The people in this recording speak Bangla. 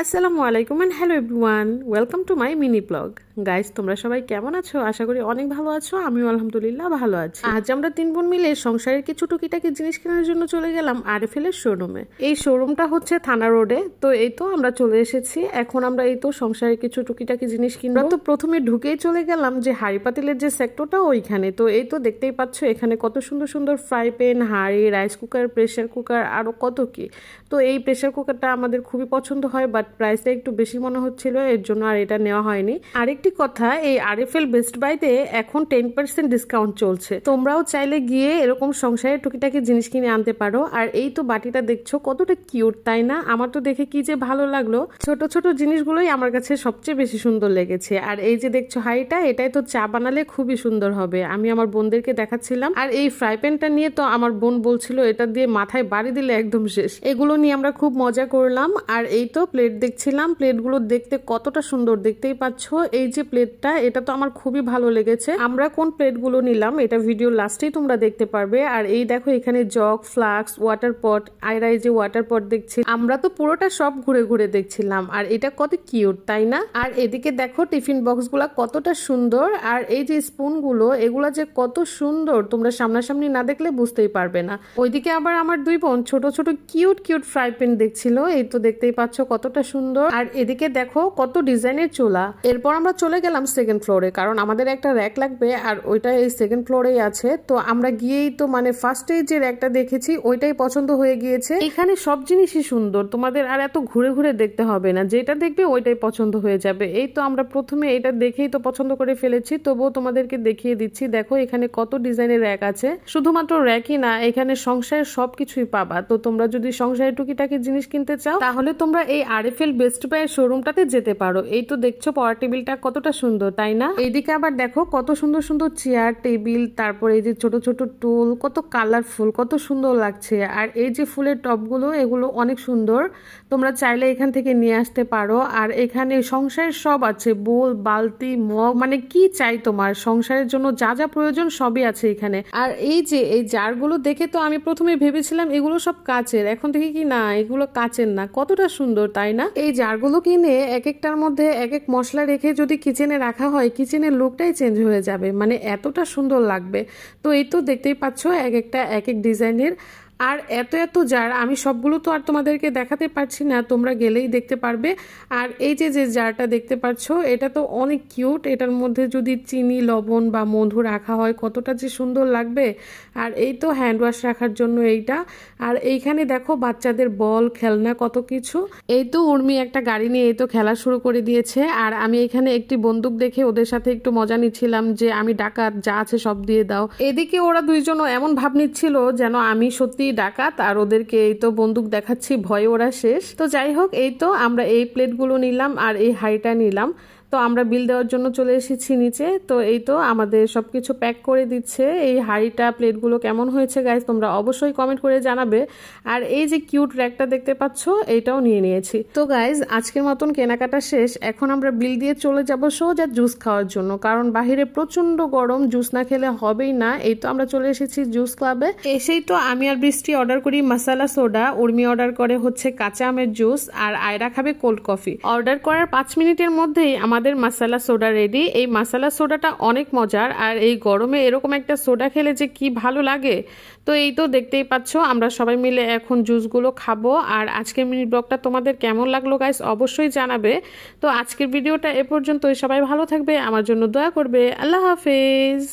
আসসালামু আলাইকুম and hello everyone, welcome to my mini blog. Guys, তোমরা সবাই কেমন আছো? আশা করি অনেক ভালো আছো। আমিও আলহামদুলিল্লাহ ভালো আছি। আজ আমরা 3 বোন মিলে সংসারের কিছু টুকিটাকি জিনিস কেনার জন্য চলে গেলাম আরএফএল এর শোরুমে। এই শোরুমটা হচ্ছে থানা রোডে। তো এই তো আমরা চলে এসেছি। এখন আমরা এই তো সংসারের কিছু টুকিটাকি জিনিস কিনবো। তো প্রথমে ঢুকেই চলে গেলাম যে হাঁড়ি পাতিলের যে সেক্টরটা ওইখানে। তো এই তো দেখতেই পাচ্ছ এখানে কত সুন্দর সুন্দর ফ্রাই প্যান, হাঁড়ি, রাইস কুকার, প্রেসার কুকার, আরো কত কি। তো এই প্রেসার কুকারটা আমাদের খুবই পছন্দ হয়, বাট প্রাইসটা একটু বেশি মনে হচ্ছিল, এর জন্য আর এটা নেওয়া হয়নি। আরেকটি কথা, এই আরএফএল বেস্ট বাইতে এখন 10% ডিসকাউন্ট চলছে। তোমরাও চাইলে গিয়ে এরকম সংসারের টুকিটাকি জিনিস কিনে আনতে পারো। আর এই তো বাটিটা দেখছো কতটা কিউট, তাই না? আমার তো দেখে কি যে ভালো লাগলো। ছোট ছোট জিনিসগুলোই আমার কাছে সবচেয়ে বেশি সুন্দর লেগেছে। আর এই যে দেখছো হাঁড়িটা, এটাই তো চা বানালে খুবই সুন্দর হবে। আমি আমার বোনদেরকে দেখাচ্ছিলাম। আর এই ফ্রাই প্যানটা নিয়ে তো আমার বোন বলছিল এটা দিয়ে মাথায় বাড়ি দিলে একদম শেষ। এগুলো নিয়ে আমরা খুব মজা করলাম। আর এই তো প্লেট দেখছিলাম, প্লেটগুলো দেখতে কতটা সুন্দর, দেখতেই পাচ্ছ। এই যে প্লেটটা, এটা তো আমার খুবই ভালো লেগেছে। আমরা কোন প্লেটগুলো নিলাম এটা ভিডিও লাস্টেই তোমরা দেখতে পারবে। আর এই দেখো এখানে জগ, ফ্লাক্স, ওয়াটার পট, আয়রা এই যে ওয়াটার পট দেখছি। আমরা তো পুরোটা সব ঘুরে ঘুরে দেখছিলাম। আর এটা কত কিউট, তাই না? আর এদিকে দেখো টিফিন বক্সগুলো কতটা সুন্দর। আর এই যে স্পুনগুলো, এগুলা যে কত সুন্দর, তোমরা সামনাসামনি না দেখলে বুঝতেই পারবে না। ওইদিকে আবার আমার দুই বোন ছোট ছোট কিউট কিউট ফ্রাই প্যান দেখছিল। এই তো দেখতেই পাচ্ছ কতটা সুন্দর। আর এদিকে দেখো কত ডিজাইনের চোলা। এরপর আমরা চলে গেলাম সেকেন্ড ফ্লোরে, কারণ আমাদের একটা র্যাক লাগবে। আর ওইটা এই সেকেন্ড ফ্লোরেই আছে। তো আমরা গিয়েই তো মানে ফার্স্টে যে র্যাকটা দেখেছি ওইটাই পছন্দ হয়ে গিয়েছে। এখানে সব জিনিসই সুন্দর, তোমাদের আর এত ঘুরে ঘুরে দেখতে হবে না, যেটা দেখবে ওইটাই পছন্দ হয়ে যাবে। এই তো আমরা প্রথমে এটা দেখেই তো পছন্দ করে ফেলেছি, তবুও তোমাদেরকে দেখিয়ে দিচ্ছি। দেখো এখানে কত ডিজাইনের র্যাক আছে। শুধুমাত্র র্যাকই না, এখানে সংসারের সবকিছুই পাবা। তো তোমরা যদি সংসারের টুকিটাকি জিনিস কিনতে চাও তাহলে তোমরা এই আরএফএল বেস্ট বাই শোরুমটাতে যেতে পারো। এই তো দেখছো পাওয়ার টেবিলটা কতটা সুন্দর, তাই না? এইদিকে আবার দেখো কত সুন্দর সুন্দর চেয়ার, টেবিল, তারপর এই যে ছোট ছোট টুল, কত কালারফুল, কত সুন্দর লাগছে। আর এই যে ফুলের টপগুলো, এগুলো অনেক সুন্দর। তোমরা চাইলে এখান থেকে নিয়ে আসতে পারো। আর এখানে সংসারের সব আছে, বোল, বালতি, মগ, মানে কি চাই তোমার সংসারের জন্য যা যা প্রয়োজন সবই আছে এখানে। আর এই যে এই জারগুলো দেখে তো আমি প্রথমে ভেবেছিলাম এগুলো সব কাচের, এখন থেকে কি না, এগুলো কাচের না। কতটা সুন্দর, তাই না? এই জারগুলো কিনে এক একটার মধ্যে এক এক মশলা রেখে যদি কিচেনে রাখা হয়, কিচেনের লুকটাই চেঞ্জ হয়ে যাবে, মানে এতটা সুন্দর লাগবে। তো এই তো দেখতেই পাচ্ছ এক একটা এক এক ডিজাইনের। আর এত এত জার, আমি সবগুলো তো আর তোমাদেরকে দেখাতে পারছি না, তোমরা গেলেই দেখতে পারবে। আর এই যে যে জারটা দেখতে পাচ্ছ, এটা তো অনেক কিউট। এটার মধ্যে যদি চিনি, লবণ বা মধু রাখা হয় কতটা যে সুন্দর লাগবে। আর এই তো হ্যান্ড ওয়াশ রাখার জন্য এইটা। আর এইখানে দেখো বাচ্চাদের বল, খেলনা, কত কিছু। এই তো উর্মি একটা গাড়ি নিয়ে এই তো খেলা শুরু করে দিয়েছে। আর আমি এখানে একটি বন্দুক দেখে ওদের সাথে একটু মজা নিচ্ছিলাম যে আমি ডাকাত, যা আছে সব দিয়ে দাও। এদিকে ওরা দুইজনও এমন ভাব নিচ্ছিল যেন আমি সত্যি ডাকাত, আর ওদেরকে এই তো বন্দুক দেখাচ্ছি, ভয়ে ওরা শেষ। তো যাই হোক, এই তো আমরা এই প্লেটগুলো নিলাম আর এই হাঁড়িটা নিলাম। তো আমরা বিল দেওয়ার জন্য চলে এসেছি নিচে। তো এই তো আমাদের সবকিছু প্যাক করে দিচ্ছে। এই হাঁড়িটা, প্লেটগুলো কেমন হয়েছে গাইস তোমরা অবশ্যই কমেন্ট করে জানাবে। আর এই যে কিউট র্যাকটা দেখতে পাচ্ছ, এইটাও নিয়ে নিয়েছি। তো গাইস, আজকের মতন কেনাকাটা শেষ। এখন আমরা বিল দিয়ে চলে যাব সোজা জুস খাওয়ার জন্য, কারণ বাহিরে প্রচন্ড গরম, জুস না খেলে হবেই না। এই তো আমরা চলে এসেছি জুস ক্লাবে। এসেই তো আমি আর বৃষ্টি অর্ডার করি মশালা সোডা, উর্মি অর্ডার করে হচ্ছে কাঁচা আমের জুস, আর আয়রা খাবে কোল্ড কফি। অর্ডার করার 5 মিনিটের মধ্যেই আমাদের মশালা সোডা রেডি। এই মশালা সোডাটা অনেক মজার, আর এই গরমে এরকম একটা সোডা খেলে যে কি ভালো লাগে। তো এই তো দেখতেই পাচ্ছ আমরা সবাই মিলে এখন জুসগুলো খাবো। আর আজকের মিনি ব্লগটা তোমাদের কেমন লাগলো গাইস অবশ্যই জানাবে। তো আজকের ভিডিওটা এ পর্যন্তই। সবাই ভালো থাকবে, আমার জন্য দোয়া করবে। আল্লাহ হাফেজ।